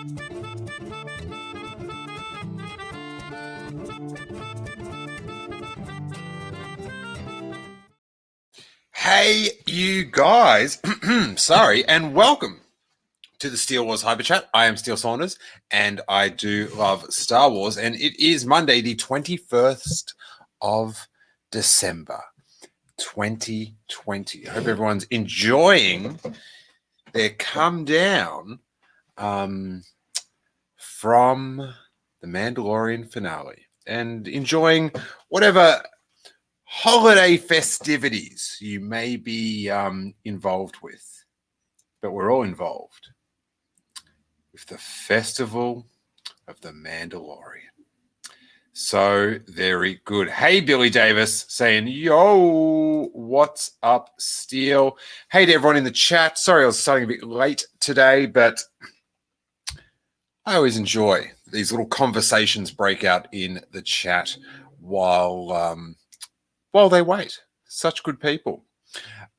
Hey, you guys. Sorry, and welcome to the Steele Wars Hyperchat. I am Steele Saunders, and I do love Star Wars, and it is Monday, the 21st of December, 2020. I hope everyone's enjoying their come down from the Mandalorian finale and enjoying whatever holiday festivities you may be involved with, but we're all involved with the Festival of the Mandalorian. So very good. Hey, Billy Davis saying, yo, what's up, Steele? Hey to everyone in the chat. Sorry I was starting a bit late today, but I always enjoy these little conversations break out in the chat while they wait. Such good people.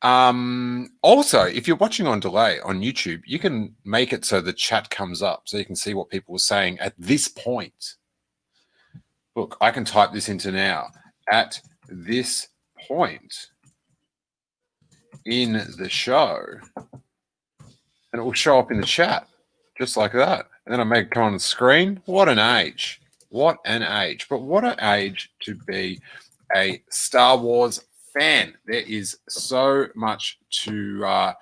Also, if you're watching on delay on YouTube, you can make it so the chat comes up so you can see what people are saying at this point. Look, I can type this into now. At this point in the show, and it will show up in the chat just like that. And then I make it come on the screen. What an age. What an age. But what an age to be a Star Wars fan. There is so much to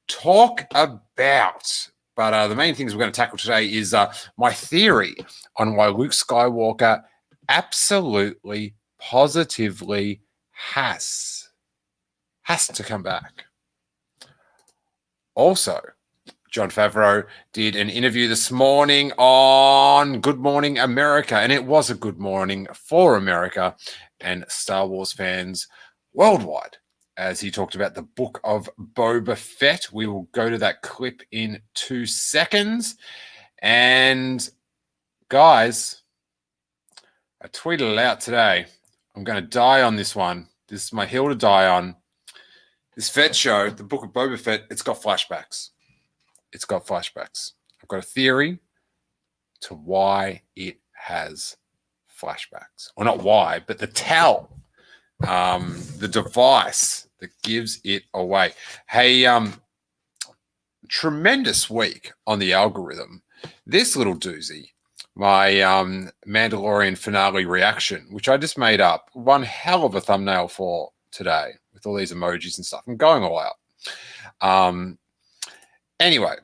talk about. But the main things we're going to tackle today is my theory on why Luke Skywalker absolutely, positively has to come back. Also, Jon Favreau did an interview this morning on Good Morning America, and it was a good morning for America and Star Wars fans worldwide, as he talked about the book of Boba Fett. We will go to that clip in 2 seconds. And guys, I tweeted it out today. I'm going to die on this one. This is my hill to die on. This Fett show, the book of Boba Fett, it's got flashbacks. It's got flashbacks. I've got a theory to why it has flashbacks. Or not why, but the tell. The device that gives it away. Hey, tremendous week on the algorithm. This little doozy, my Mandalorian finale reaction, which I just made up, one hell of a thumbnail for today with all these emojis and stuff. I'm going all out. Anyway,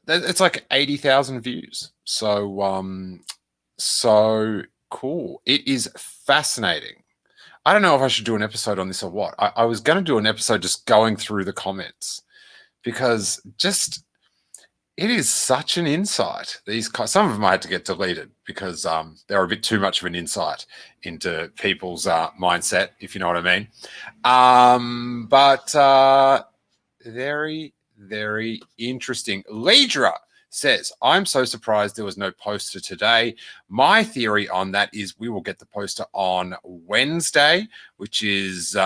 it's like 80,000 views. So cool. It is fascinating. I don't know if I should do an episode on this or what. I was going to do an episode just going through the comments because just it is such an insight. Some of them I had to get deleted because they're a bit too much of an insight into people's mindset, if you know what I mean. But very, very interesting. Lidra says, I'm so surprised there was no poster today. My theory on that is we will get the poster on Wednesday, which is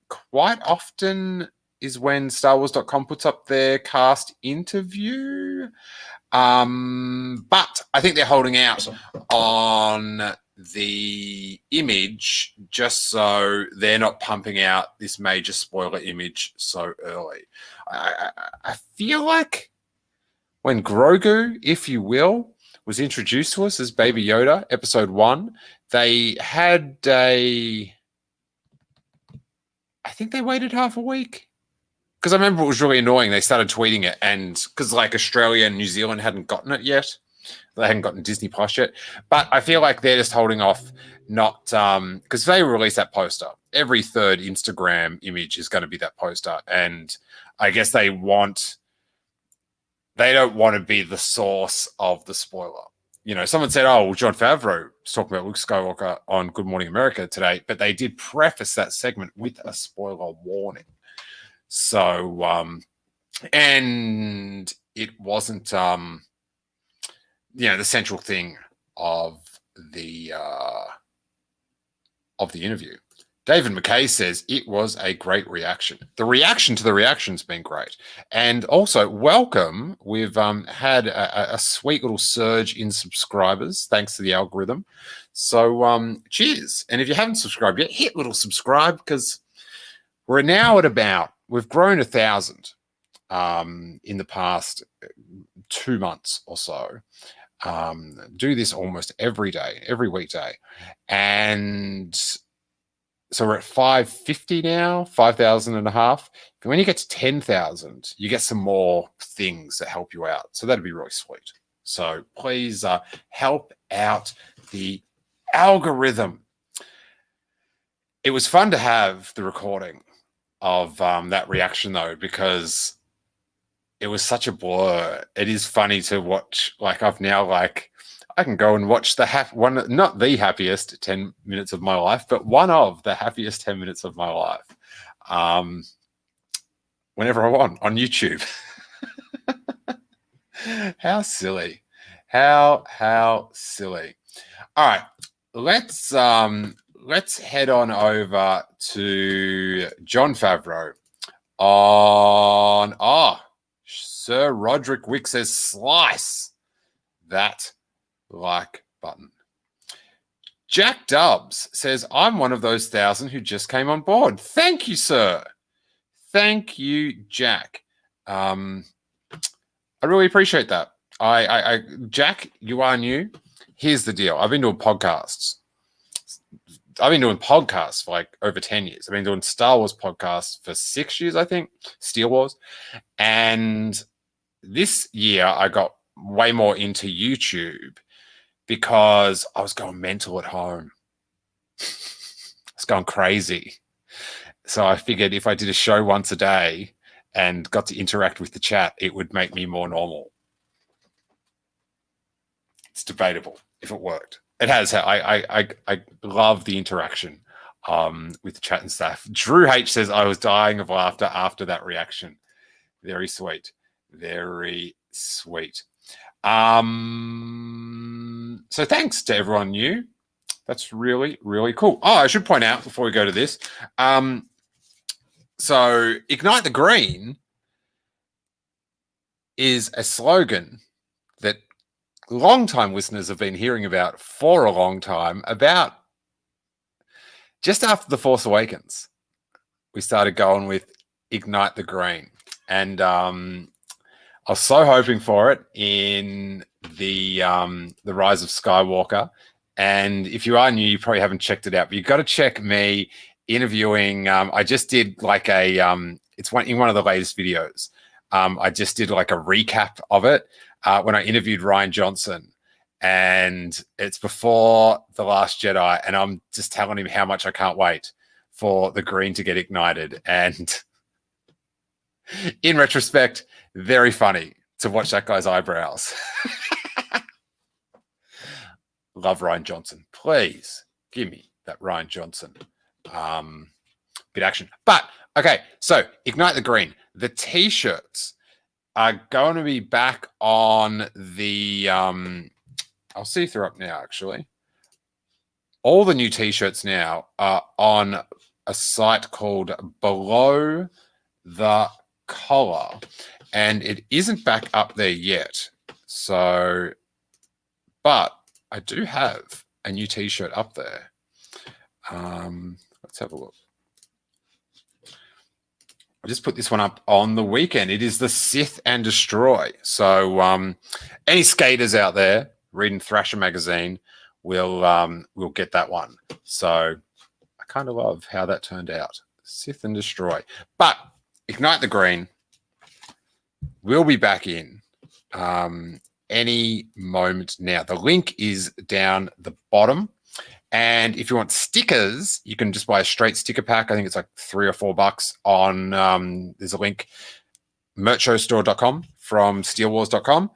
quite often is when StarWars.com puts up their cast interview. But I think they're holding out on the image just so they're not pumping out this major spoiler image so early. I feel like when Grogu, if you will, was introduced to us as Baby Yoda, episode 1, they had I think they waited half a week. Because I remember it was really annoying. They started tweeting it, and because like Australia and New Zealand hadn't gotten it yet. They hadn't gotten Disney Plus yet. But I feel like they're just holding off, not because they release that poster. Every third Instagram image is going to be that poster. And I guess they don't want to be the source of the spoiler. You know, someone said, oh, well, Jon Favreau was talking about Luke Skywalker on Good Morning America today, but they did preface that segment with a spoiler warning. So, and it wasn't, the central thing of the interview. David McKay says it was a great reaction. The reaction to the reaction's been great. And also, welcome. We've had a sweet little surge in subscribers thanks to the algorithm. So cheers. And if you haven't subscribed yet, hit little subscribe, because we're now at we've grown 1,000 in the past 2 months or so. Do this almost every day, every weekday. And so we're at 550 now, 5,000 and a half. And when you get to 10,000, you get some more things that help you out. So that'd be really sweet. So please help out the algorithm. It was fun to have the recording of that reaction, though, because it was such a blur. It is funny to watch. Like, I've now, like, I can go and watch one, not the happiest 10 minutes of my life, but one of the happiest 10 minutes of my life. Whenever I want on YouTube. How silly. How silly. All right. Let's head on over to John Favreau on Sir Roderick Wick says slice that like button. Jack Dubs says, I'm one of those 1,000 who just came on board. Thank you, sir. Thank you, Jack. I really appreciate that. Jack, you are new. Here's the deal. I've been doing podcasts for like over 10 years. I've been doing Star Wars podcasts for 6 years, I think, Steele Wars. And this year I got way more into YouTube because I was going mental at home. I was going crazy. So I figured if I did a show once a day and got to interact with the chat, it would make me more normal. It's debatable if it worked. It has. I love the interaction with the chat and stuff. Drew H says, I was dying of laughter after that reaction. Very sweet. Very sweet. So thanks to everyone new. That's really, really cool. Oh, I should point out before we go to this. So Ignite the Green is a slogan that long-time listeners have been hearing about for a long time. About just after The Force Awakens, we started going with Ignite the Green. And I was so hoping for it in the Rise of Skywalker. And if you are new, you probably haven't checked it out, but you've got to check me interviewing. I just did like it's in one of the latest videos. I just did like a recap of it when I interviewed Rian Johnson, and it's before The Last Jedi. And I'm just telling him how much I can't wait for the green to get ignited. And in retrospect, very funny to watch that guy's eyebrows. Love Rian Johnson. Please give me that Rian Johnson bit of action. But okay, so Ignite the Green. The t-shirts are going to be back on the I'll see if they're up now, actually. All the new t-shirts now are on a site called Below the Collar, and it isn't back up there yet. So, but I do have a new t-shirt up there. Let's have a look. I just put this one up on the weekend. It is the Sith and Destroy. So any skaters out there reading Thrasher magazine will get that one. So I kind of love how that turned out. Sith and Destroy. But Ignite the Green will be back in any moment now. The link is down the bottom. And if you want stickers, you can just buy a straight sticker pack. I think it's like $3 or $4 on, there's a link, merchostore.com from steelewars.com.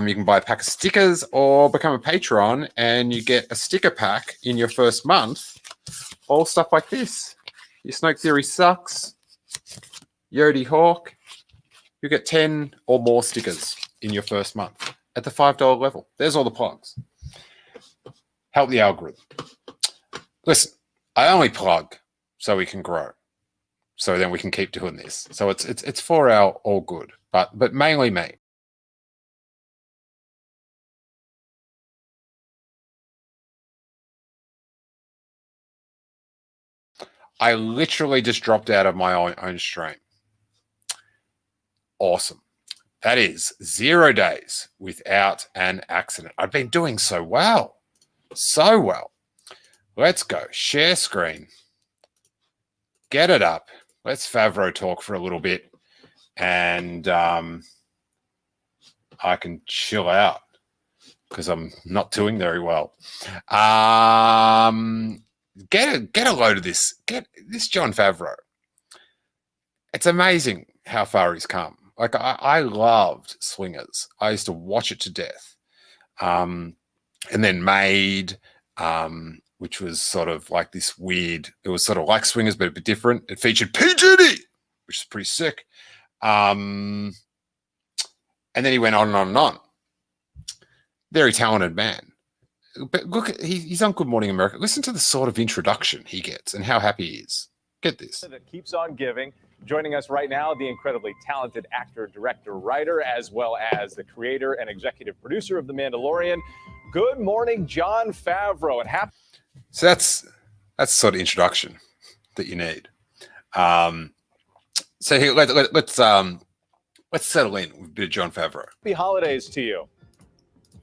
You can buy a pack of stickers or become a patron and you get a sticker pack in your first month. All stuff like this. Your Snoke Theory sucks. Yodi Hawk. You get 10 or more stickers in your first month at the $5 level. There's all the plugs. Help the algorithm. Listen, I only plug so we can grow. So then we can keep doing this. So it's for our all good, but mainly me. I literally just dropped out of my own stream. Awesome. That is 0 days without an accident. I've been doing so well. So well. Let's go. Share screen. Get it up. Let's Favreau talk for a little bit. And I can chill out because I'm not doing very well. Get a load of this. Get this Jon Favreau. It's amazing how far he's come. Like I loved Swingers. I used to watch it to death. And then Made, which was sort of like this weird. It was sort of like Swingers, but a bit different. It featured P. Diddy, which is pretty sick. And then he went on and on and on. Very talented man. But look, he's on Good Morning America. Listen to the sort of introduction he gets and how happy he is. Get this. That keeps on giving. Joining us right now, the incredibly talented actor, director, writer, as well as the creator and executive producer of The Mandalorian. Good morning, Jon Favreau, and happy. So that's the sort of introduction that you need. So here, let's settle in with a bit of Jon Favreau. Happy holidays to you.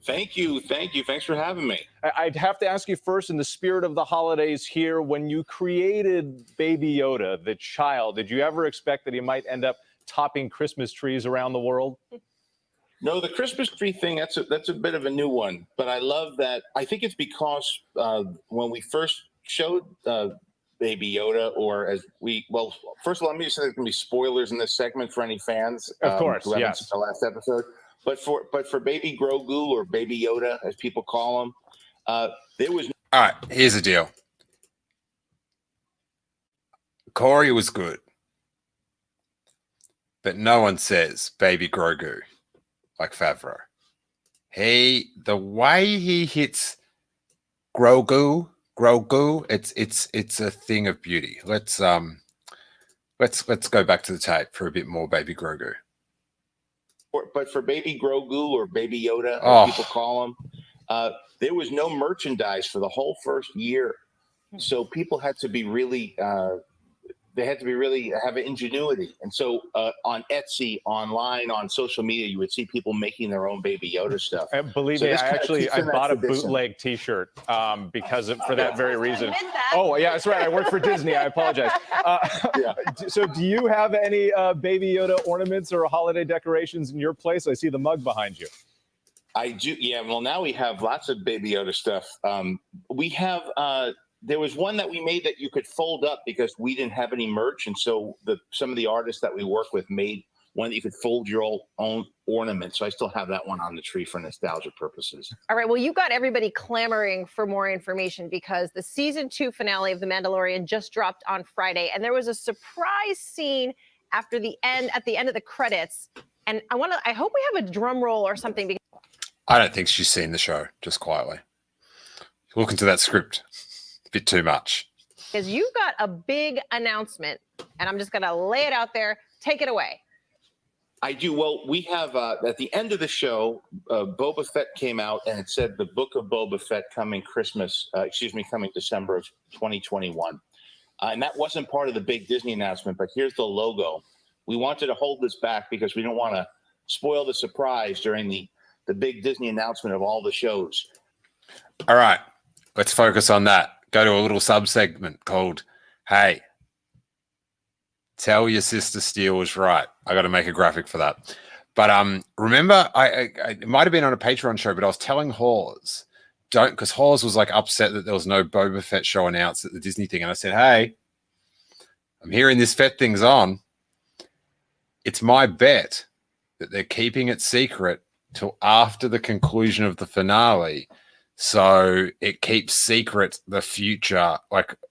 Thank you. Thanks for having me. I'd have to ask you first, in the spirit of the holidays here, when you created Baby Yoda, the child, did you ever expect that he might end up topping Christmas trees around the world? No, the Christmas tree thing, that's a bit of a new one. But I love that. I think it's because when we first showed Baby Yoda, first of all, let me just say there's going to be spoilers in this segment for any fans. Of course, who haven't yes. seen the last episode. But for Baby Grogu, or Baby Yoda, as people call him, there was. All right, here's the deal. Corey was good, but no one says Baby Grogu like Favreau. The way he hits Grogu, it's a thing of beauty. Let's go back to the tape for a bit more Baby Grogu. But for Baby Grogu, or Baby Yoda, as people call him, there was no merchandise for the whole first year. So people had to be really, have ingenuity. And so on Etsy, online, on social media, you would see people making their own Baby Yoda stuff. And believe me, I bought a bootleg T-shirt for that very reason. Oh, yeah, that's right. I work for Disney. I apologize. So do you have any Baby Yoda ornaments or holiday decorations in your place? I see the mug behind you. I do. Yeah. Well, now we have lots of Baby Yoda stuff. We have. There was one that we made that you could fold up because we didn't have any merch, and so some of the artists that we work with made one that you could fold your own ornament. So I still have that one on the tree for nostalgia purposes. All right. Well, you got everybody clamoring for more information because the season 2 finale of The Mandalorian just dropped on Friday, and there was a surprise scene at the end of the credits. And I hope we have a drum roll or something. I don't think she's seen the show. Just quietly look into that script. Bit too much. Because you got a big announcement, and I'm just going to lay it out there. Take it away. I do. Well, we have at the end of the show, Boba Fett came out, and it said the Book of Boba Fett coming coming December of 2021. And that wasn't part of the big Disney announcement, but here's the logo. We wanted to hold this back because we don't want to spoil the surprise during the big Disney announcement of all the shows. All right, let's focus on that. Go to a little sub-segment called, Hey, tell your sister Steele was right. I got to make a graphic for that. But remember, it might have been on a Patreon show, but I was telling Hawes, because Hawes was like upset that there was no Boba Fett show announced at the Disney thing. And I said, hey, I'm hearing this Fett thing's on. It's my bet that they're keeping it secret till after the conclusion of the finale. So it keeps secret the future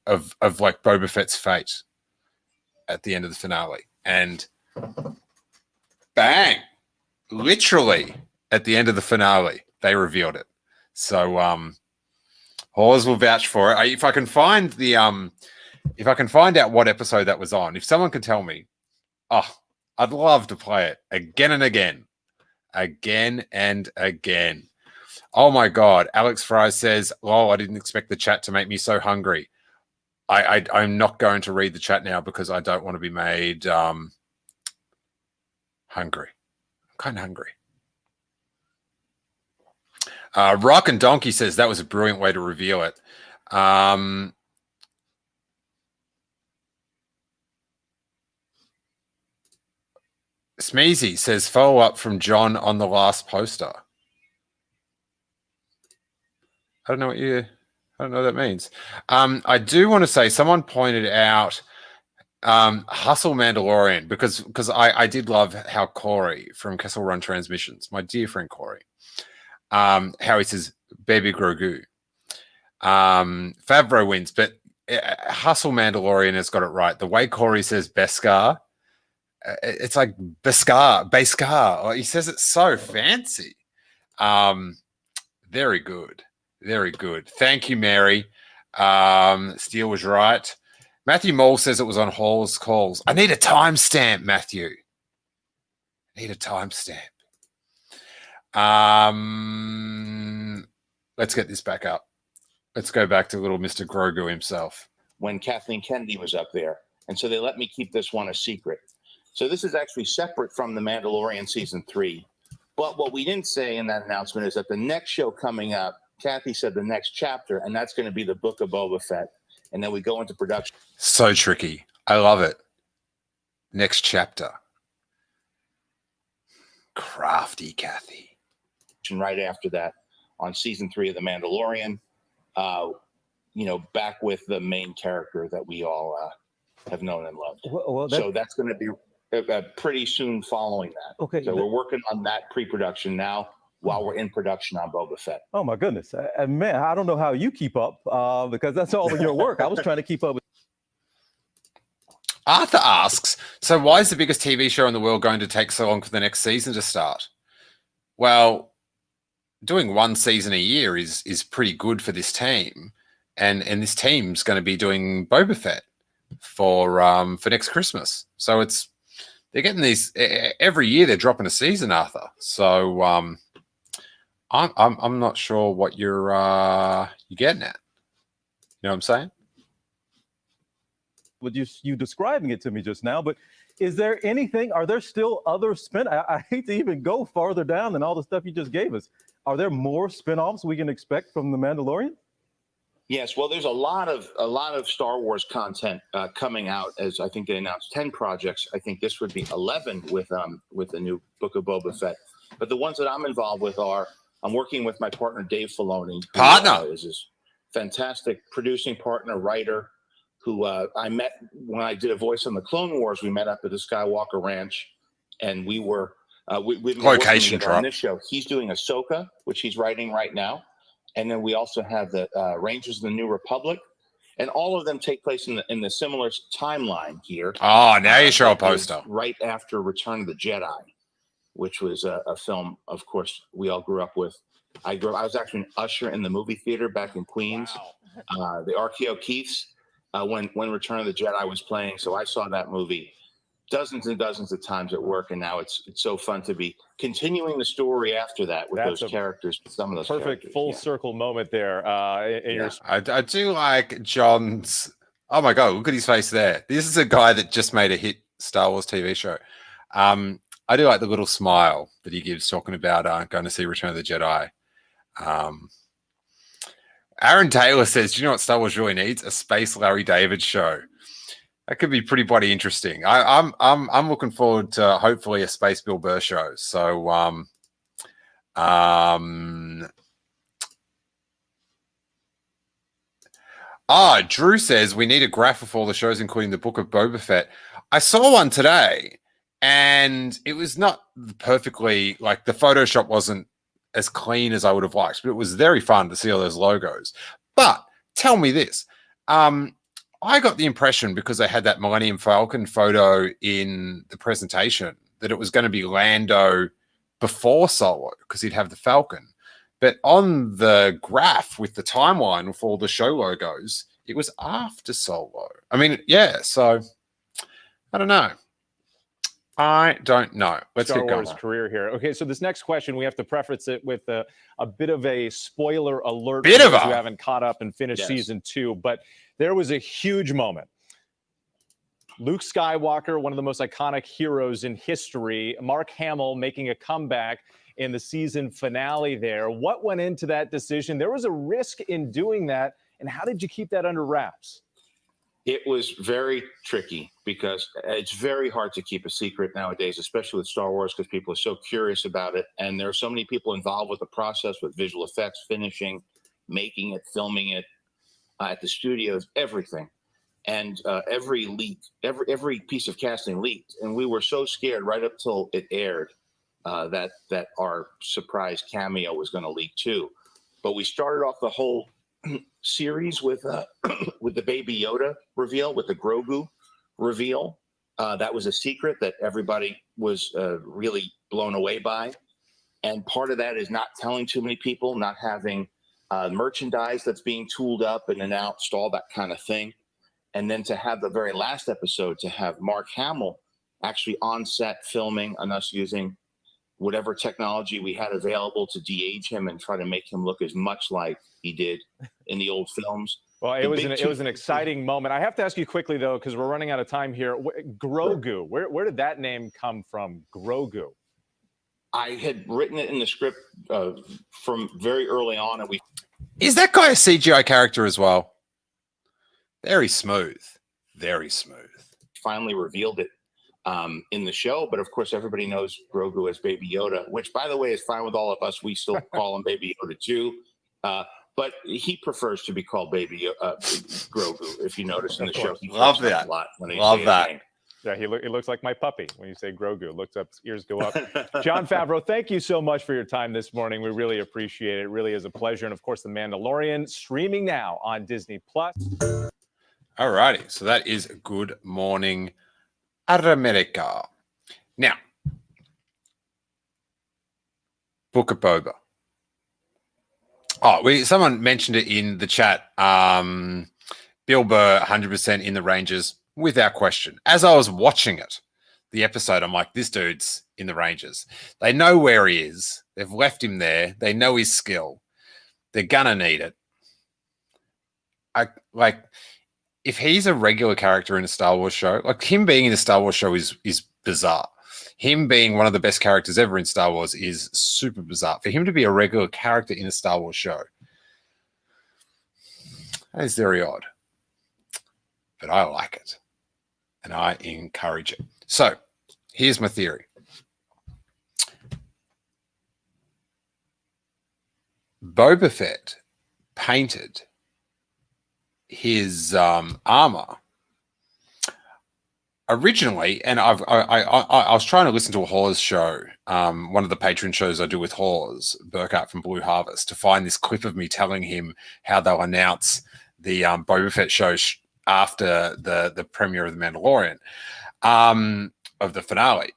of Boba Fett's fate at the end of the finale. And bang, literally at the end of the finale, they revealed it. So Hawes will vouch for it. If I can find the If I can find out what episode that was on, if someone can tell me, I'd love to play it again and again. Again and again. Oh my God. Alex Fry says, "Oh, I didn't expect the chat to make me so hungry." I'm not going to read the chat now because I don't want to be made hungry. I'm kind of hungry. Rock and Donkey says that was a brilliant way to reveal it. Smeezy says follow up from John on the last poster. I don't know what that means. I do want to say someone pointed out Hustle Mandalorian because I did love how Corey from Kessel Run Transmissions, my dear friend Corey, how he says Baby Grogu. Favreau wins, but Hustle Mandalorian has got it right. The way Corey says Beskar, it's like Beskar. He says it so fancy. Very good. Very good. Thank you, Mary. Steele was right. Matthew Mole says it was on Hall's Calls. I need a timestamp, Matthew. I need a timestamp. Let's get this back up. Let's go back to little Mr. Grogu himself. When Kathleen Kennedy was up there. And so they let me keep this one a secret. So this is actually separate from The Mandalorian Season 3. But what we didn't say in that announcement is that the next show coming up, Kathy said the next chapter, and that's going to be the Book of Boba Fett. And then we go into production. So tricky. I love it. Next chapter. Crafty Kathy. Right after that on Season 3 of The Mandalorian, back with the main character that we all have known and loved. So that's going to be pretty soon following that. Okay. So we're working on that pre-production now while we're in production on Boba Fett. Oh my goodness. Man, I don't know how you keep up because that's all of your work. I was trying to keep up with. Arthur asks, so why is the biggest TV show in the world going to take so long for the next season to start? Well, doing one season a year is pretty good for this team. And this team's going to be doing Boba Fett for next Christmas. So they're getting these every year. They're dropping a season, Arthur. So I'm not sure what you're getting at. You know what I'm saying? With you describing it to me just now, but is there anything? Are there still other I hate to even go farther down than all the stuff you just gave us. Are there more spinoffs we can expect from The Mandalorian? Yes, well, there's a lot of Star Wars content coming out. As I think they announced 10 projects. I think this would be 11 with the new Book of Boba Fett. But the ones that I'm involved with I'm working with my partner Dave Filoni, who is his fantastic producing partner, writer, who I met when I did a voice on the Clone Wars. We met up at the Skywalker Ranch, and we were we've been working together on this show. He's doing Ahsoka, which he's writing right now. And then we also have the Rangers of the New Republic, and all of them take place in the similar timeline here. Oh, now you show a poster. Right after Return of the Jedi, which was a film, of course, we all grew up with. I was actually an usher in the movie theater back in Queens. Wow. The RKO Keiths, when Return of the Jedi was playing. So I saw that movie dozens and dozens of times at work, and now it's so fun to be continuing the story after that with those characters. Some of those perfect full circle moment there. I do like John's. Oh my God, look at his face there. This is a guy that just made a hit Star Wars TV show. I do like the little smile that he gives talking about going to see Return of the Jedi. Aaron Taylor says, do you know what Star Wars really needs? A Space Larry David show. That could be pretty bloody interesting. I'm looking forward to hopefully a Space Bill Burr show. So Drew says we need a graph of all the shows, including the Book of Boba Fett. I saw one today, and it was not perfectly like the Photoshop wasn't as clean as I would have liked, but it was very fun to see all those logos. But tell me this. I got the impression, because they had that Millennium Falcon photo in the presentation, that it was going to be Lando before Solo, because he'd have the Falcon. But on the graph with the timeline with all the show logos, It was after Solo. I mean, yeah. So I don't know. I don't know. Let's Star get going. Wars career here. Okay, so this next question, we have to preface it with a bit of a spoiler alert Bit for of those a- who haven't caught up and finished season 2. But there was a huge moment. Luke Skywalker, one of the most iconic heroes in history. Mark Hamill making a comeback in the season finale there. What went into that decision? There was a risk in doing that. And how did you keep that under wraps? It was very tricky because it's very hard to keep a secret nowadays, especially with Star Wars, because people are so curious about it. And there are so many people involved with the process, with visual effects, finishing, making it, filming it at the studios, everything. And every leak, every piece of casting leaked. And we were so scared right up till it aired that our surprise cameo was going to leak too. But we started off the whole series with the Baby Yoda reveal, with the Grogu reveal. That was a secret that everybody was really blown away by. And part of that is not telling too many people, not having merchandise that's being tooled up and announced, all that kind of thing. And then to have the very last episode, to have Mark Hamill actually on set filming and us using whatever technology we had available to de-age him and try to make him look as much like he did in the old films. Well, it was an exciting moment. I have to ask you quickly, though, because we're running out of time here. Grogu, where did that name come from, Grogu? I had written it in the script from very early on. And Is that guy a CGI character as well? Very smooth. Very smooth. Finally revealed it in the show. But of course, everybody knows Grogu as Baby Yoda, which, by the way, is fine with all of us. We still call him Baby Yoda too. But he prefers to be called Baby Grogu, if you notice in the show. He Love that. A lot when Love that. Yeah, he looks like my puppy when you say Grogu. Looks up, ears go up. Jon Favreau, thank you so much for your time this morning. We really appreciate it. It really is a pleasure. And of course, The Mandalorian streaming now on Disney+. All righty. So that is Good Morning America. Now, Book of Boba. Oh, someone mentioned it in the chat. Bill Burr, 100% in the Rangers, without question. As I was watching it, the episode, I'm like, this dude's in the Rangers. They know where he is. They've left him there. They know his skill. They're gonna need it. If he's a regular character in a Star Wars show, like him being in a Star Wars show is bizarre. Him being one of the best characters ever in Star Wars is super bizarre. For him to be a regular character in a Star Wars show, that is very odd. But I like it. And I encourage it. So, here's my theory. Boba Fett painted his armor originally, and I was trying to listen to a Hawes show, one of the patron shows I do with Hawes, Burkhart from Blue Harvest, to find this clip of me telling him how they'll announce the Boba Fett show after the premiere of The Mandalorian, of the finale.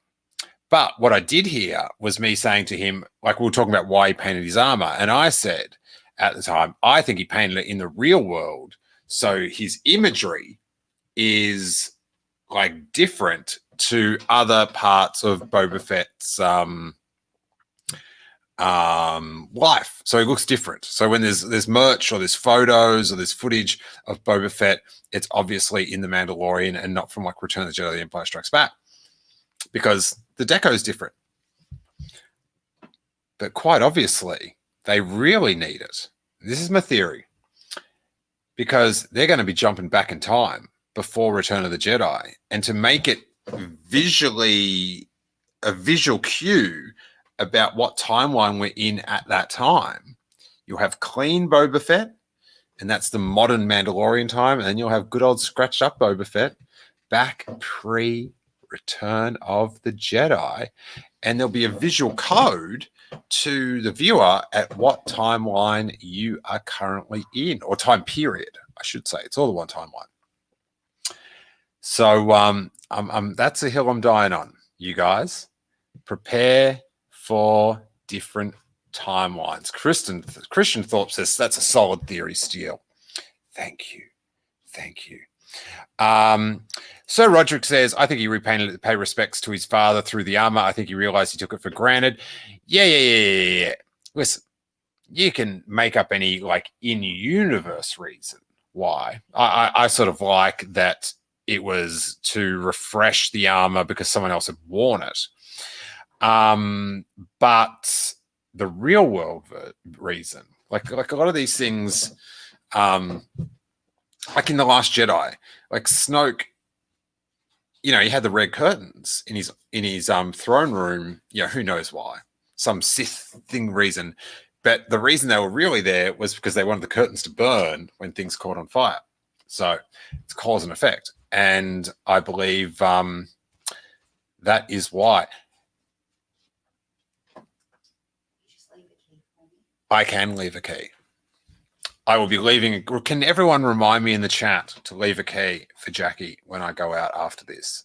But what I did hear was me saying to him, like, we were talking about why he painted his armor, and I said at the time, I think he painted it in the real world, so his imagery is like different to other parts of Boba Fett's life. So it looks different. So when there's merch or there's photos or there's footage of Boba Fett, it's obviously in The Mandalorian and not from like Return of the Jedi, The Empire Strikes Back, because the deco is different. But quite obviously, they really need it. This is my theory, because they're going to be jumping back in time before Return of the Jedi, and to make it visually a visual cue about what timeline we're in at that time, you'll have clean Boba Fett, and that's the modern Mandalorian time, and then you'll have good old scratched up Boba Fett back pre-Return of the Jedi, and there'll be a visual code to the viewer at what timeline you are currently in, or time period, I should say. It's all the one timeline. So that's a hill I'm dying on. You guys prepare for different timelines. Christian Thorpe says that's a solid theory, Steele. Thank you. Thank you. Sir Roderick says, I think he repainted it to pay respects to his father through the armor. I think he realized he took it for granted. Yeah. Listen, you can make up any like in-universe reason why. I sort of like that it was to refresh the armor because someone else had worn it. But the real world reason, like a lot of these things, like in The Last Jedi, like Snoke, you know, he had the red curtains in his throne room. You know, who knows why? Some Sith thing reason. But the reason they were really there was because they wanted the curtains to burn when things caught on fire. So it's cause and effect. And I believe that is why. I can leave a key. I will be leaving. Can everyone remind me in the chat to leave a key for Jackie when I go out after this?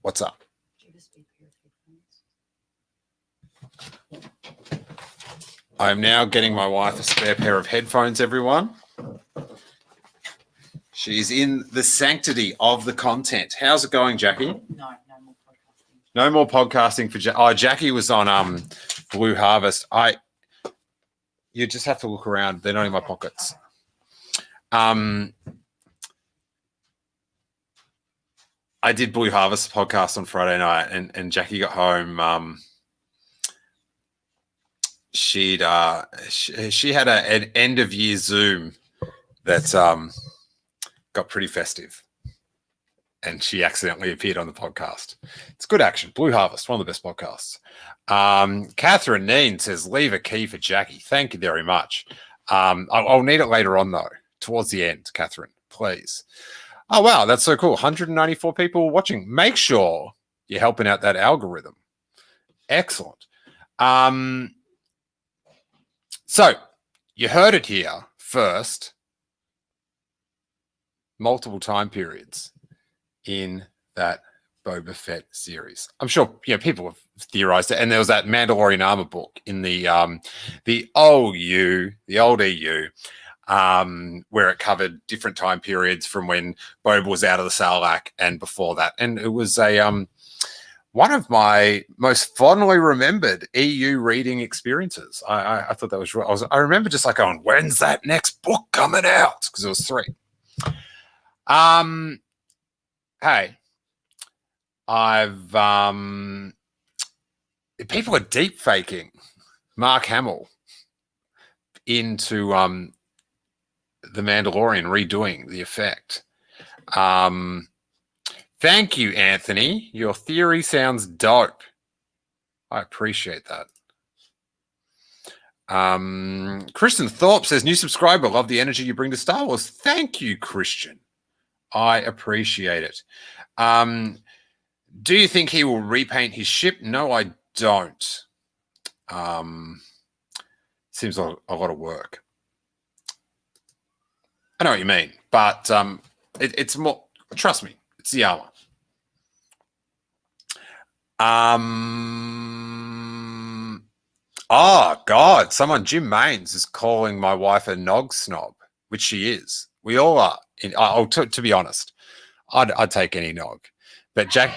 What's up? I'm now getting my wife a spare pair of headphones, everyone. She's in the sanctity of the content. How's it going, Jackie? No more podcasting. No more podcasting for Jackie. Oh, Jackie was on Blue Harvest. You just have to look around. They're not in my pockets. I did Blue Harvest podcast on Friday night, and Jackie got home. She had an end of year Zoom that got pretty festive, and she accidentally appeared on the podcast. It's good action. Blue Harvest, one of the best podcasts. Catherine Neen says, leave a key for Jackie. Thank you very much. I'll need it later on, though, towards the end, Catherine, please. Oh, wow, that's so cool. 194 people watching. Make sure you're helping out that algorithm. Excellent. So you heard it here first. Multiple time periods in that Boba Fett series. I'm sure people have theorized it, and there was that Mandalorian armor book in the old EU, where it covered different time periods from when Boba was out of the Sarlacc and before that, and it was a one of my most fondly remembered EU reading experiences. I thought that was. I remember just like going, "When's that next book coming out?" Because it was 3. Hey, I've people are deep faking Mark Hamill into the Mandalorian, redoing the effect. Thank you, Anthony. Your theory sounds dope. I appreciate that. Christian Thorpe says, new subscriber, love the energy you bring to Star Wars. Thank you, Christian. I appreciate it. Do you think he will repaint his ship? No, I don't. Seems a lot of work. I know what you mean, but it's more, trust me, it's the armor. Oh, God, Jim Maines is calling my wife a nog snob, which she is. We all are. To be honest, I'd take any nog. But Jack...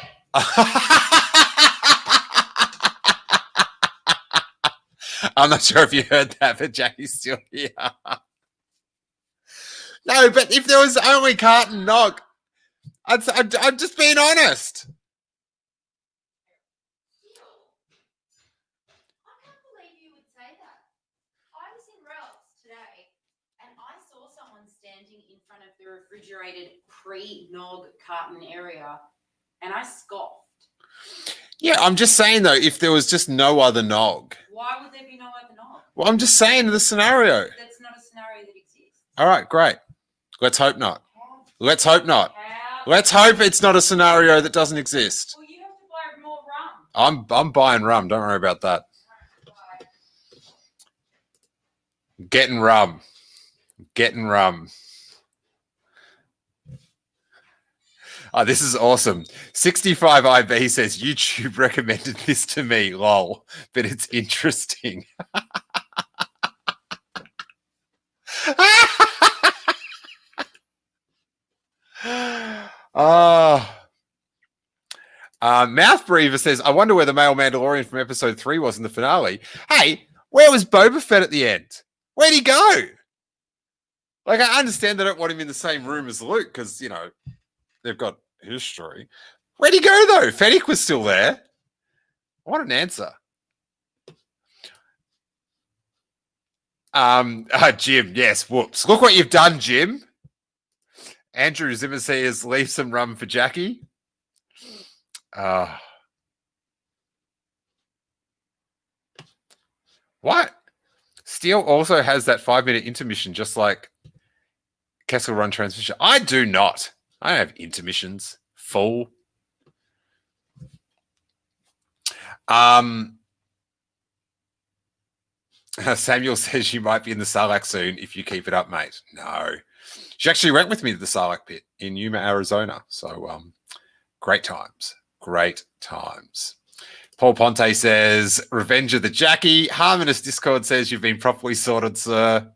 I'm not sure if you heard that, but Jackie's still here. No, but if there was only carton nog, I'm just being honest. I can't believe you would say that. I was in Ralph's today and I saw someone standing in front of the refrigerated pre-nog carton area and I scoffed. Yeah, I'm just saying, though, if there was just no other nog. Why would there be no other nog? Well, I'm just saying the scenario. That's not a scenario that exists. All right, great. Let's hope not. Let's hope not. How? Let's hope it's not a scenario that doesn't exist. Well, you have to buy more rum. I'm buying rum. Don't worry about that. Getting rum. Oh, this is awesome. 65 IB says YouTube recommended this to me, lol, but it's interesting. Mouth Breather says, I wonder where the male Mandalorian from episode 3 was in the finale. Hey, where was Boba Fett at the end? Where'd he go? Like, I understand they don't want him in the same room as Luke because, you know, they've got history. Where'd he go, though? Fennec was still there. What an answer. Jim, yes, whoops. Look what you've done, Jim. Andrew Zimmer says, leave some rum for Jackie. What? Steele also has that 5-minute intermission, just like Kessel Run transmission. I do not. I don't have intermissions. Full. Samuel says you might be in the Sarlacc soon if you keep it up, mate. No. She actually went with me to the Sarlacc pit in Yuma, Arizona. So great times. Great times. Paul Ponte says, Revenge of the Jackie. Harmonous Discord says you've been properly sorted, sir.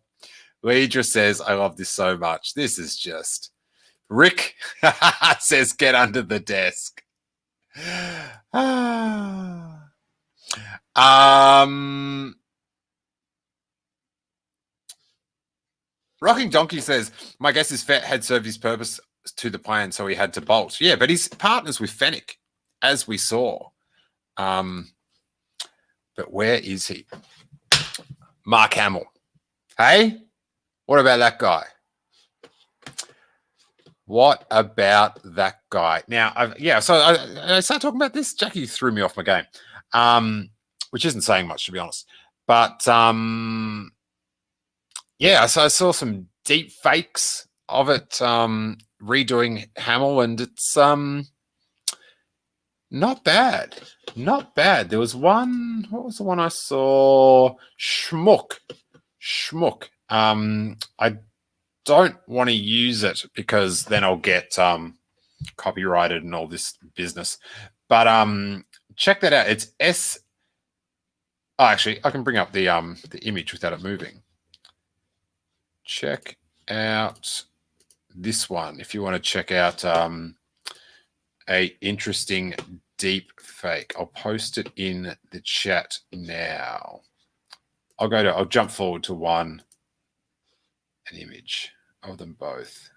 Leidra says, I love this so much. This is just... Rick says, get under the desk. Rocking Donkey says, my guess is Fett had served his purpose to the plan, so he had to bolt. Yeah, but he's partners with Fennec, as we saw. But where is he? Mark Hamill. Hey? What about that guy? What about that guy? Now, so I started talking about this. Jackie threw me off my game, which isn't saying much, to be honest. But, yeah, so I saw some deep fakes of it redoing Hamill, and it's not bad. Not bad. There was one, what was the one I saw? Schmuck. I don't want to use it because then I'll get copyrighted and all this business. But check that out. It's Oh, actually, I can bring up the image without it moving. Check out this one if you want to check out a interesting deep fake. I'll post it in the chat now. I'll jump forward to an image of them both.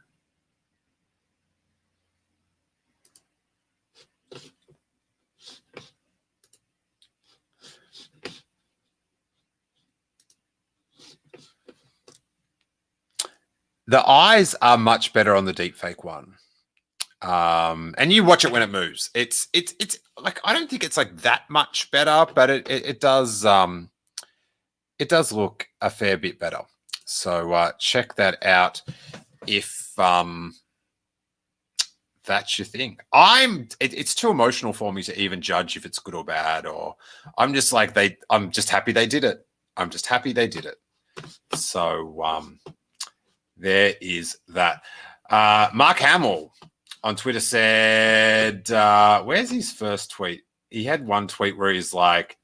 The eyes are much better on the deepfake one. And you watch it when it moves. It's like, I don't think it's like that much better, but it does look a fair bit better. So check that out if that's your thing. It's too emotional for me to even judge if it's good or bad, or I'm just like I'm just happy they did it. So there is that. Mark Hamill on Twitter said, where's his first tweet? He had one tweet where he's like,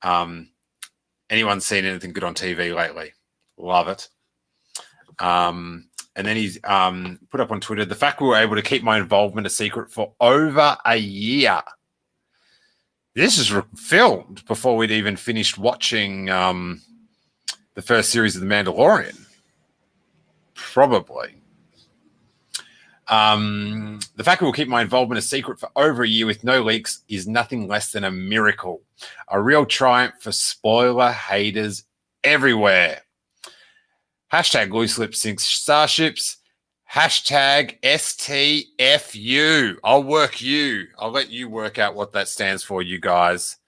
anyone seen anything good on TV lately? Love it. And then he's put up on Twitter, the fact we were able to keep my involvement a secret for over a year. This is filmed before we'd even finished watching the first series of The Mandalorian. Probably. The fact we will keep my involvement a secret for over a year with no leaks is nothing less than a miracle. A real triumph for spoiler haters everywhere. Hashtag loose lip sync starships. Hashtag STFU. I'll work you. I'll let you work out what that stands for, you guys.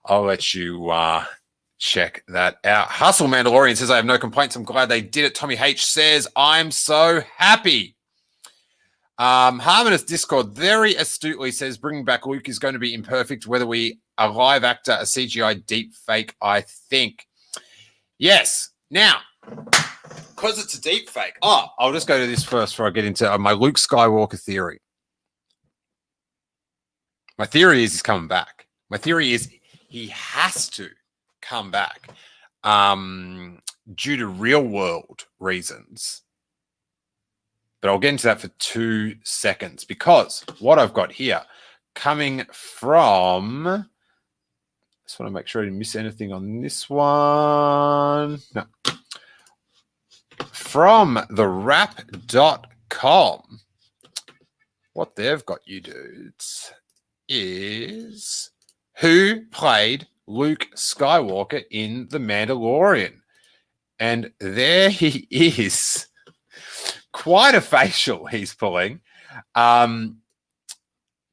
I'll let you check that out. Hustle Mandalorian says, I have no complaints. I'm glad they did it. Tommy H says, I'm so happy. Harmonous Discord very astutely says, bringing back Luke is going to be imperfect, whether we a live actor, a CGI deep fake, I think. Yes. Now, because it's a deep fake. I'll just go to this first before I get into my Luke Skywalker theory. My theory is he's coming back. My theory is he has to come back due to real world reasons. But I'll get into that for 2 seconds because what I've got here coming from, I just want to make sure I didn't miss anything on this one. No. From the wrap.com, what they've got you dudes is who played Luke Skywalker in The Mandalorian. And there he is. Quite a facial he's pulling. Trying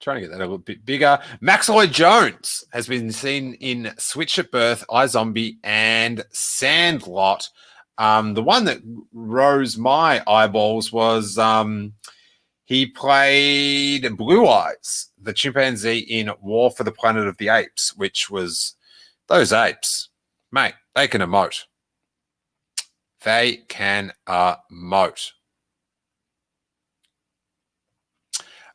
to get that a little bit bigger. Max Lloyd Jones has been seen in Switch at Birth, iZombie, and Sandlot. The one that rose my eyeballs was he played Blue Eyes, the chimpanzee in War for the Planet of the Apes, which was those apes, mate, they can emote. They can emote.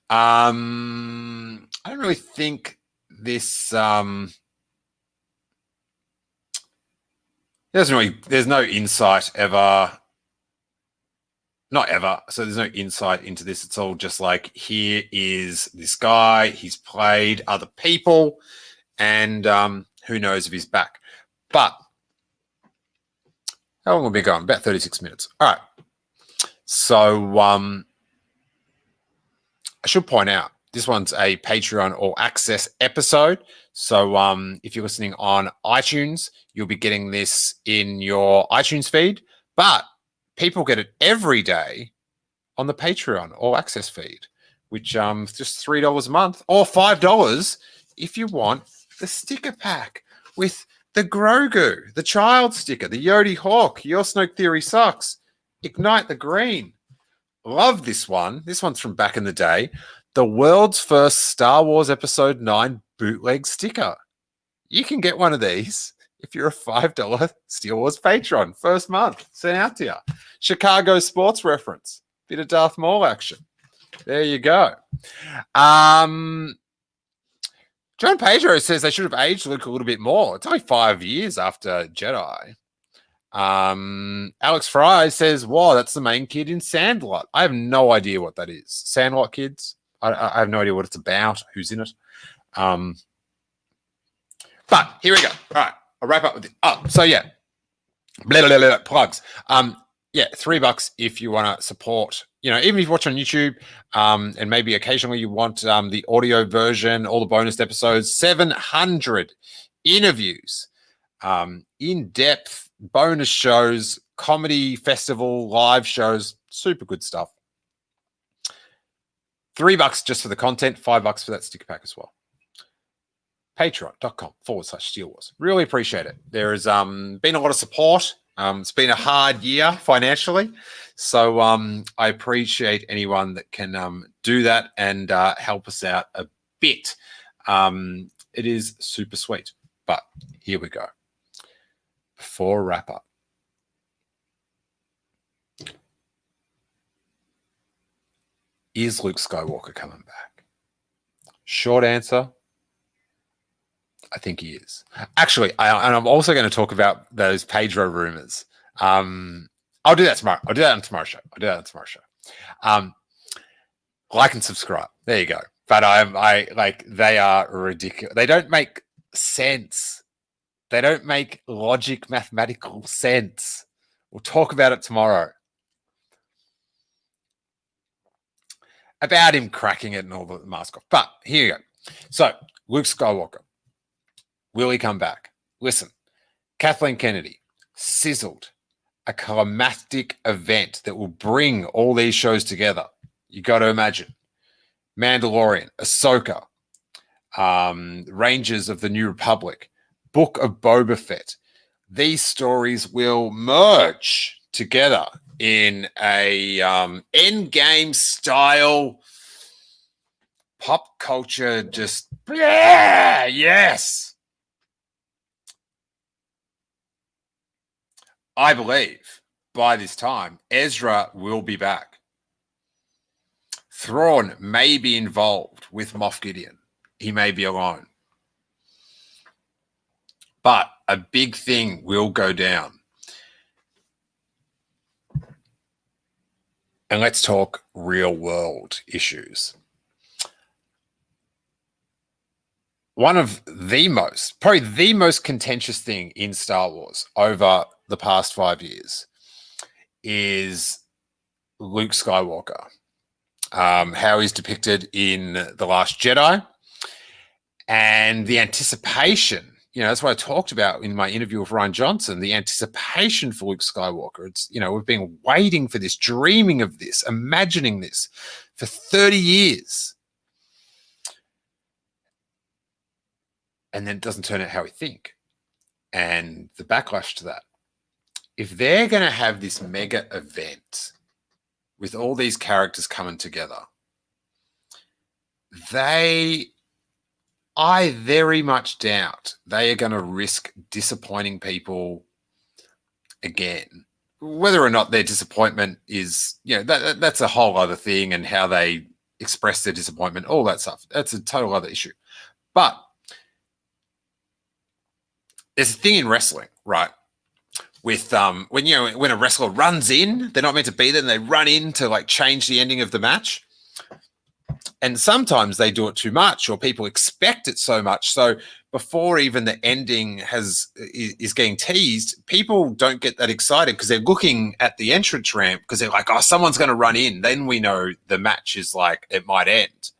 I don't really think this there's no insight ever. Not ever. So there's no insight into this. It's all just like, here is this guy. He's played other people, and who knows if he's back. But how long will we be going? About 36 minutes. All right. So I should point out, this one's a Patreon All Access episode. So if you're listening on iTunes, you'll be getting this in your iTunes feed. But people get it every day on the Patreon All Access feed, which is just $3 a month or $5 if you want the sticker pack with the Grogu, the child sticker, the Yodi Hawk, Your Snoke Theory Sucks, Ignite the Green. Love this one. This one's from back in the day. The world's first Star Wars Episode 9 bootleg sticker. You can get one of these if you're a $5 Steele Wars patron. First month. Sent out to you. Chicago sports reference. Bit of Darth Maul action. There you go. John Pedro says they should have aged Luke a little bit more. It's only 5 years after Jedi. Alex Fry says, wow, that's the main kid in Sandlot. I have no idea what that is. Sandlot kids? I have no idea what it's about, who's in it. But here we go. All right, I'll wrap up with it. So yeah, plugs. Yeah, $3 if you want to support, even if you watch on YouTube, and maybe occasionally you want the audio version, all the bonus episodes, 700 interviews, in-depth bonus shows, comedy festival, live shows, super good stuff. $3 just for the content, $5 for that sticker pack as well. Patreon.com/Steele Wars. Really appreciate it. There has been a lot of support. It's been a hard year financially. So I appreciate anyone that can do that and help us out a bit. It is super sweet. But here we go. Before wrap up. Is Luke Skywalker coming back? Short answer, I think he is. Actually, I'm also going to talk about those Pedro rumors. I'll do that tomorrow. I'll do that on tomorrow's show. Like and subscribe. There you go. But I like, they are ridiculous. They don't make sense. They don't make logic, mathematical sense. We'll talk about it tomorrow. About him cracking it and all the mask off. But here you go. So, Luke Skywalker. Will he come back? Listen, Kathleen Kennedy sizzled a climactic event that will bring all these shows together. You got to imagine. Mandalorian, Ahsoka, Rangers of the New Republic, Book of Boba Fett. These stories will merge together in a endgame style pop culture. Just yes. I believe by this time Ezra will be back. Thrawn may be involved with Moff Gideon. He may be alone. But a big thing will go down. and let's talk real world issues. One of probably the most contentious thing in Star Wars over the past 5 years is Luke Skywalker, how he's depicted in The Last Jedi, and the anticipation. That's what I talked about in my interview with Ryan Johnson, the anticipation for Luke Skywalker. It's, we've been waiting for this, dreaming of this, imagining this for 30 years. And then it doesn't turn out how we think. And the backlash to that. If they're going to have this mega event with all these characters coming together, I very much doubt they are going to risk disappointing people again. Whether or not their disappointment is, that's a whole other thing, and how they express their disappointment, all that stuff. That's a total other issue. But there's a thing in wrestling, right? With when a wrestler runs in, they're not meant to be there, and they run in to like change the ending of the match. And sometimes they do it too much, or people expect it so much. So before even the ending is getting teased, people don't get that excited because they're looking at the entrance ramp because they're like, oh, someone's going to run in. Then we know the match is like, it might end.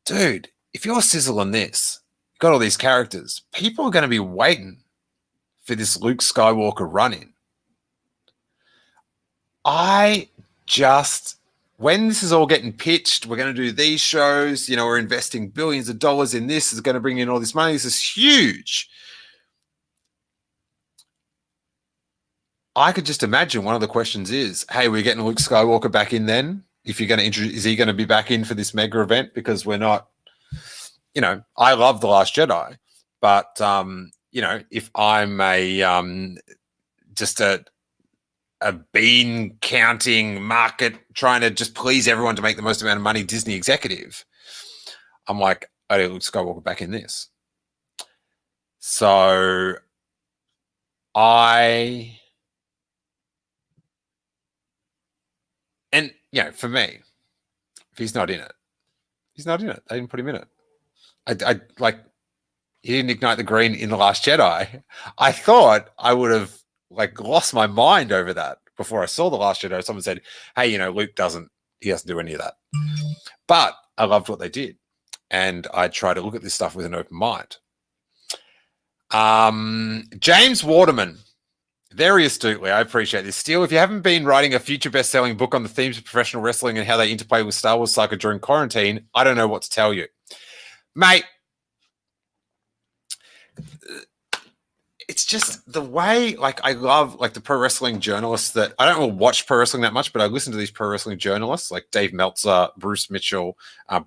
Dude, if you're sizzling this, you've got all these characters, people are going to be waiting for this Luke Skywalker run-in. When this is all getting pitched, we're going to do these shows, we're investing billions of dollars in this, is going to bring in all this money. This is huge. I could just imagine one of the questions is, hey, we're getting Luke Skywalker back in then? If you're going to introduce, is he going to be back in for this mega event? Because we're not, I love The Last Jedi, but, if I'm just a bean counting market trying to just please everyone to make the most amount of money Disney executive, I'm like, I need Luke Skywalker back in this. So for me, if he's not in it, he's not in it. They didn't put him in it. I like, he didn't ignite the green in The Last Jedi. I thought I would have lost my mind over that before I saw The Last Jedi. Someone said, hey, Luke doesn't do any of that. But I loved what they did. And I try to look at this stuff with an open mind. James Waterman, very astutely, I appreciate this. Steele, if you haven't been writing a future best-selling book on the themes of professional wrestling and how they interplay with Star Wars saga during quarantine, I don't know what to tell you. Mate, it's just the way, I love, the pro wrestling journalists that, I don't really watch pro wrestling that much, but I listen to these pro wrestling journalists like Dave Meltzer, Bruce Mitchell,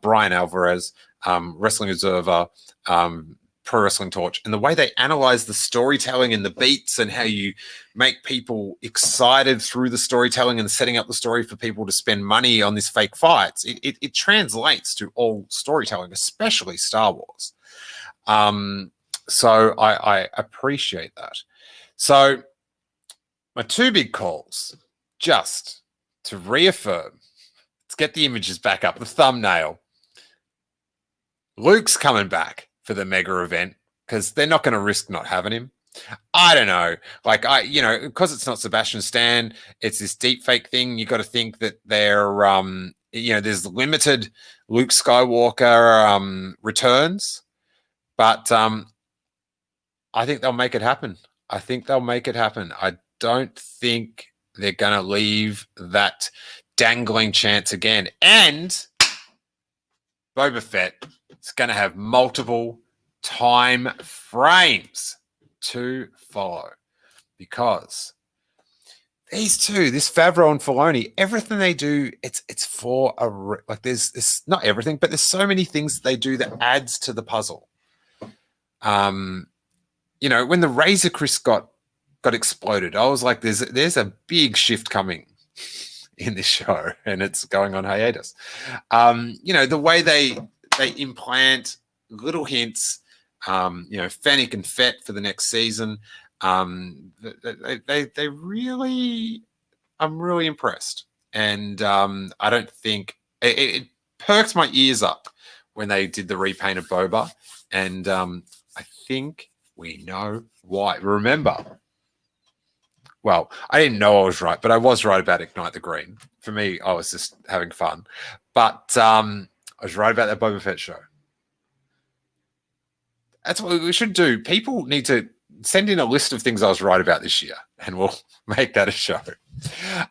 Brian Alvarez, Wrestling Observer, Pro Wrestling Torch, and the way they analyze the storytelling and the beats and how you make people excited through the storytelling and setting up the story for people to spend money on these fake fights. It translates to all storytelling, especially Star Wars. So I appreciate that. So my two big calls, just to reaffirm, let's get the images back up, the thumbnail. Luke's coming back for the mega event because they're not going to risk not having him. I don't know. Because it's not Sebastian Stan, it's this deep fake thing. You got to think that they're, there's limited Luke Skywalker returns, but I think they'll make it happen. I don't think they're going to leave that dangling chance again. And Boba Fett is going to have multiple time frames to follow because these two, this Favreau and Filoni, everything they do, it's for there's not everything, but there's so many things they do that adds to the puzzle. When the Razor Crest got exploded, I was like, there's a big shift coming in this show, and it's going on hiatus. The way they implant little hints, Fennec and Fett for the next season. They really, I'm really impressed. and I don't think it perked my ears up when they did the repaint of Boba, and I think we know why. Remember, well, I didn't know I was right, but I was right about Ignite the Green. For me, I was just having fun, but I was right about that Boba Fett show. That's what we should do. People need to send in a list of things I was right about this year, and we'll make that a show.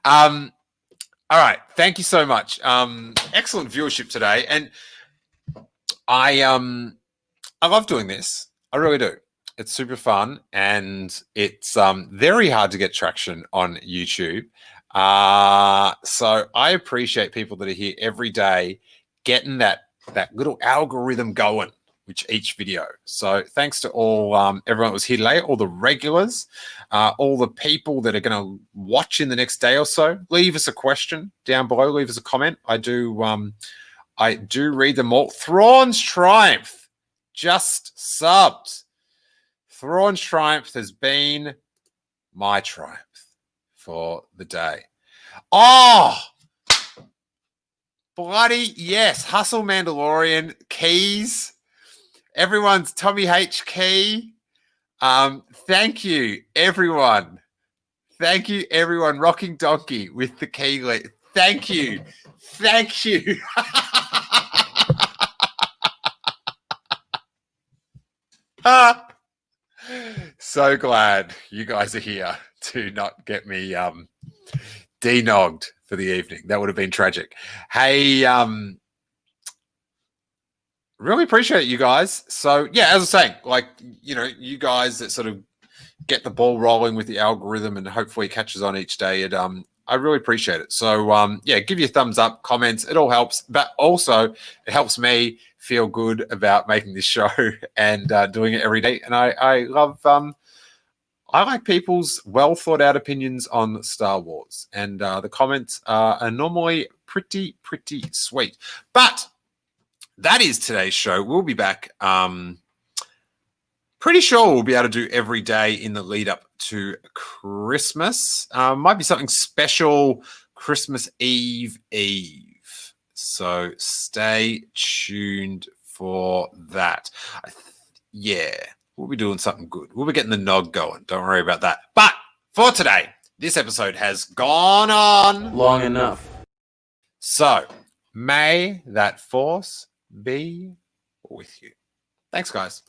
All right. Thank you so much. Excellent viewership today. And I love doing this. I really do. It's super fun, and it's very hard to get traction on YouTube. So I appreciate people that are here every day getting that little algorithm going with each video. So thanks to all everyone that was here today, all the regulars, all the people that are going to watch in the next day or so. Leave us a question down below. Leave us a comment. I do read them all. Thrawn's Triumph just subbed. Thrawn's Triumph has been my triumph for the day. Oh, bloody yes. Hustle Mandalorian keys. Everyone's Tommy H. Key. Thank you, everyone. Thank you, everyone. Rocking Donkey with the key. Thank you. Thank you. So glad you guys are here to not get me denogged for the evening. That would have been tragic. Hey, really appreciate you guys. So yeah, as I was saying, like, you know, you guys that sort of get the ball rolling with the algorithm and hopefully catches on each day. I really appreciate it. So yeah, give you a thumbs up, comments. It all helps, but also it helps me feel good about making this show and doing it every day. And I love, I like people's well thought out opinions on Star Wars, and the comments are normally pretty sweet. But that is today's show. We'll be back. Pretty sure we'll be able to do every day in the lead up to Christmas. Might be something special Christmas Eve. So stay tuned for that. Yeah, we'll be doing something good. We'll be getting the nog going. Don't worry about that. But for today, this episode has gone on long enough. So may that force be with you. Thanks, guys.